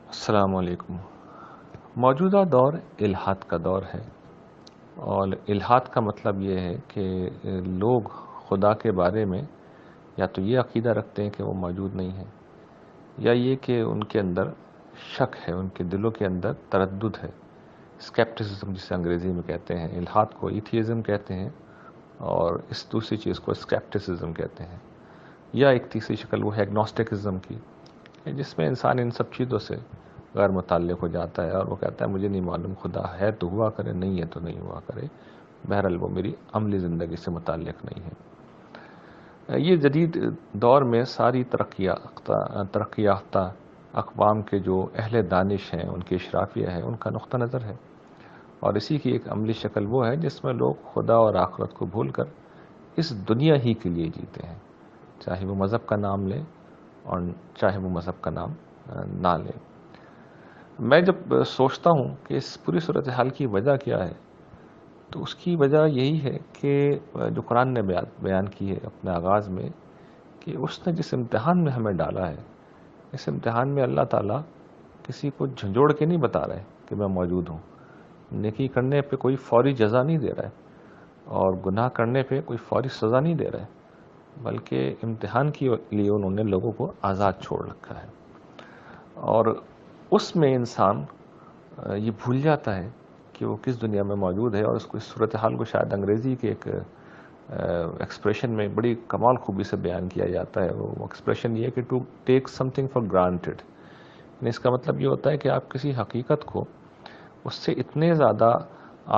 السلام علیکم۔ موجودہ دور الحاد کا دور ہے، اور الحاد کا مطلب یہ ہے کہ لوگ خدا کے بارے میں یا تو یہ عقیدہ رکھتے ہیں کہ وہ موجود نہیں ہے، یا یہ کہ ان کے اندر شک ہے، ان کے دلوں کے اندر تردد ہے، اسکیپٹسزم جسے انگریزی میں کہتے ہیں۔ الحاد کو ایتھیزم کہتے ہیں اور اس دوسری چیز کو اسکیپٹسزم کہتے ہیں، یا ایک تیسری شکل وہ ہے ایگنوسٹکزم کی، جس میں انسان ان سب چیزوں سے غیر متعلق ہو جاتا ہے اور وہ کہتا ہے مجھے نہیں معلوم، خدا ہے تو ہوا کرے، نہیں ہے تو نہیں ہوا کرے، بہرحال وہ میری عملی زندگی سے متعلق نہیں ہے۔ یہ جدید دور میں ساری ترقی یافتہ اقوام کے جو اہل دانش ہیں، ان کے اشرافیہ ہیں، ان کا نقطہ نظر ہے، اور اسی کی ایک عملی شکل وہ ہے جس میں لوگ خدا اور آخرت کو بھول کر اس دنیا ہی کے لیے جیتے ہیں، چاہے وہ مذہب کا نام لیں اور چاہے وہ مذہب کا نام نہ لیں۔ میں جب سوچتا ہوں کہ اس پوری صورتحال کی وجہ کیا ہے، تو اس کی وجہ یہی ہے کہ جو قرآن نے بیان کی ہے اپنے آغاز میں، کہ اس نے جس امتحان میں ہمیں ڈالا ہے، اس امتحان میں اللہ تعالیٰ کسی کو جھنجھوڑ کے نہیں بتا رہا ہے کہ میں موجود ہوں۔ نیکی کرنے پہ کوئی فوری جزا نہیں دے رہا ہے اور گناہ کرنے پہ کوئی فوری سزا نہیں دے رہا ہے، بلکہ امتحان کے لیے انہوں نے لوگوں کو آزاد چھوڑ رکھا ہے۔ اور اس میں انسان یہ بھول جاتا ہے کہ وہ کس دنیا میں موجود ہے، اور اس کو اس صورتحال کو شاید انگریزی کے ایک ایکسپریشن میں بڑی کمال خوبی سے بیان کیا جاتا ہے۔ وہ ایکسپریشن یہ ہے کہ to take something for granted, یعنی اس کا مطلب یہ ہوتا ہے کہ آپ کسی حقیقت کو اس سے اتنے زیادہ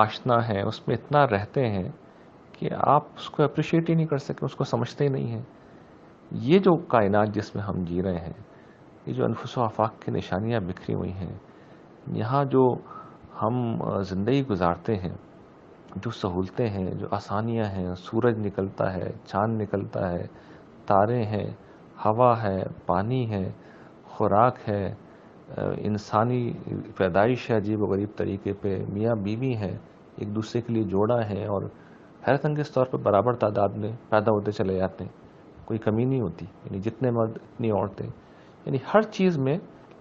آشنا ہیں، اس میں اتنا رہتے ہیں کہ آپ اس کو اپریشیٹ ہی نہیں کر سکیں، اس کو سمجھتے ہی نہیں ہیں۔ یہ جو کائنات جس میں ہم جی رہے ہیں، یہ جو انفس و آفاق کی نشانیاں بکھری ہوئی ہیں، یہاں جو ہم زندگی گزارتے ہیں، جو سہولتیں ہیں، جو آسانیاں ہیں، سورج نکلتا ہے، چاند نکلتا ہے، تارے ہیں، ہوا ہے، پانی ہے، خوراک ہے، انسانی پیدائش ہے عجیب و غریب طریقے پہ، میاں بیوی ہیں، ایک دوسرے کے لیے جوڑا ہے، اور حیرت انگیز طور پہ برابر تعداد میں پیدا ہوتے چلے جاتے ہیں، کوئی کمی نہیں ہوتی، یعنی جتنے مرد اتنی عورتیں، یعنی ہر چیز میں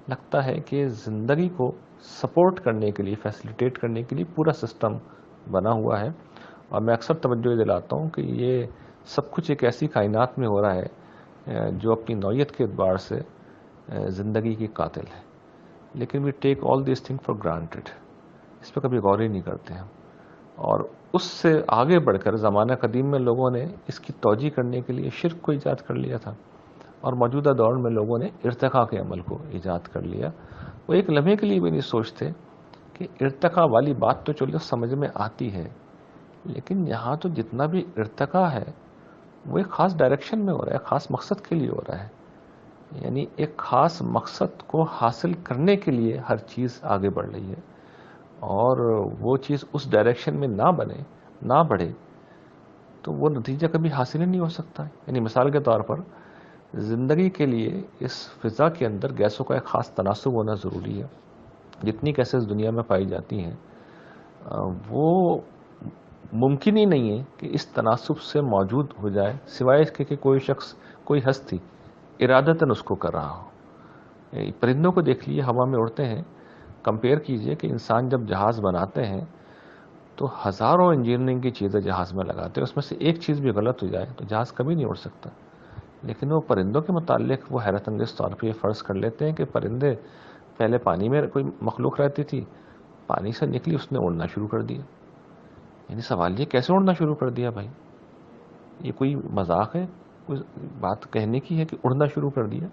لگتا ہے کہ زندگی کو سپورٹ کرنے کے لیے، فیسیلیٹیٹ کرنے کے لیے پورا سسٹم بنا ہوا ہے۔ اور میں اکثر توجہ دلاتا ہوں کہ یہ سب کچھ ایک ایسی کائنات میں ہو رہا ہے جو اپنی نوعیت کے اعتبار سے زندگی کی قاتل ہے، لیکن وی take all this thing for granted, اس پہ کبھی غور ہی نہیں کرتے ہیں۔ اور اس سے آگے بڑھ کر زمانہ قدیم میں لوگوں نے اس کی توجیہ کرنے کے لیے شرک کو ایجاد کر لیا تھا، اور موجودہ دور میں لوگوں نے ارتقاء کے عمل کو ایجاد کر لیا۔ وہ ایک لمحے کے لیے بھی نہیں سوچتے کہ ارتقاء والی بات تو چلو سمجھ میں آتی ہے، لیکن یہاں تو جتنا بھی ارتقاء ہے وہ ایک خاص ڈائریکشن میں ہو رہا ہے، خاص مقصد کے لیے ہو رہا ہے، یعنی ایک خاص مقصد کو حاصل کرنے کے لیے ہر چیز آگے بڑھ رہی ہے، اور وہ چیز اس ڈائریکشن میں نہ بڑھے تو وہ نتیجہ کبھی حاصل ہی نہیں ہو سکتا۔ یعنی مثال کے طور پر زندگی کے لیے اس فضا کے اندر گیسوں کا ایک خاص تناسب ہونا ضروری ہے۔ جتنی گیسز دنیا میں پائی جاتی ہیں وہ ممکن ہی نہیں ہے کہ اس تناسب سے موجود ہو جائے، سوائے اس کے کہ کوئی شخص، کوئی ہستی ارادتاً اس کو کر رہا ہو۔ پرندوں کو دیکھ لیے، ہوا میں اڑتے ہیں، کمپیئر کیجئے کہ انسان جب جہاز بناتے ہیں تو ہزاروں انجینئرنگ کی چیزیں جہاز میں لگاتے ہیں، اس میں سے ایک چیز بھی غلط ہو جائے تو جہاز کبھی نہیں اڑ سکتا۔ لیکن وہ پرندوں کے متعلق وہ حیرت انگیز طور پہ یہ فرض کر لیتے ہیں کہ پرندے پہلے پانی میں کوئی مخلوق رہتی تھی، پانی سے نکلی، اس نے اڑنا شروع کر دیا۔ یعنی سوال یہ کیسے اڑنا شروع کر دیا بھائی؟ یہ کوئی مذاق ہے؟ کوئی بات کہنے کی ہے کہ اڑنا شروع کر دیا؟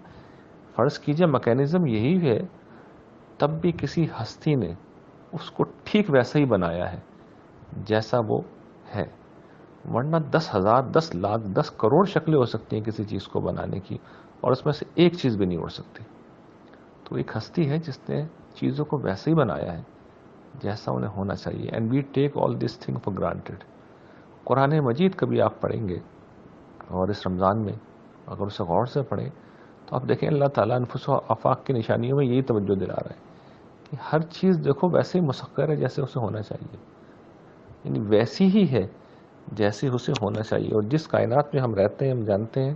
فرض کیجئے میکینزم یہی ہے، تب بھی کسی ہستی نے اس کو ٹھیک ویسا ہی بنایا ہے جیسا وہ ہے، ورنہ 10,000 10,00,000 10 کروڑ شکلیں ہو سکتی ہیں کسی چیز کو بنانے کی، اور اس میں سے ایک چیز بھی نہیں اڑ سکتی۔ تو ایک ہستی ہے جس نے چیزوں کو ویسے ہی بنایا ہے جیسا انہیں ہونا چاہیے، and we take all this thing for granted. قرآن مجید کبھی آپ پڑھیں گے، اور اس رمضان میں اگر اسے غور سے پڑھیں تو آپ دیکھیں اللہ تعالیٰ انفس و آفاق کی نشانیوں میں یہی توجہ دلا رہا ہے کہ ہر چیز دیکھو ویسے ہی مسخر ہے جیسے اسے ہونا چاہیے، یعنی ویسی ہی ہے جیسے اسے ہونا چاہیے۔ اور جس کائنات میں ہم رہتے ہیں، ہم جانتے ہیں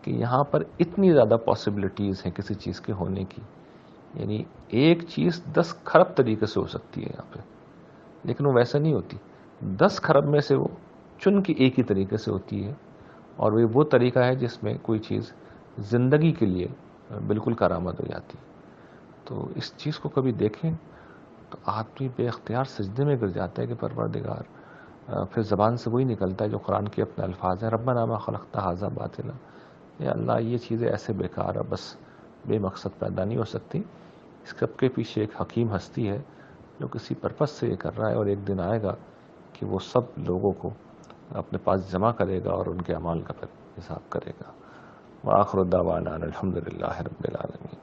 کہ یہاں پر اتنی زیادہ پاسبلٹیز ہیں کسی چیز کے ہونے کی، یعنی ایک چیز 10 کھرب طریقے سے ہو سکتی ہے یہاں پہ، لیکن وہ ویسا نہیں ہوتی. 10 کھرب میں سے وہ چن کے ایک ہی طریقے سے ہوتی ہے، اور وہ طریقہ ہے جس میں کوئی چیز زندگی کے لیے بالکل کارآمد ہو جاتی. تو اس چیز کو کبھی دیکھیں تو آدمی بے اختیار سجدے میں گر جاتا ہے کہ پروردگار، پھر زبان سے وہی نکلتا ہے جو قرآن کے اپنے الفاظ ہیں، ربنا ما خلقت ھذا باطلا، یا اللہ یہ چیزیں ایسے بیکار ہے، بس بے مقصد پیدا نہیں ہو سکتی. اس سب کے پیچھے ایک حکیم ہستی ہے جو کسی پرپس سے یہ کر رہا ہے، اور ایک دن آئے گا کہ وہ سب لوگوں کو اپنے پاس جمع کرے گا اور ان کے اعمال کا پھر حساب کرے گا. وآخر دعوانا الحمدللہ رب العالمین.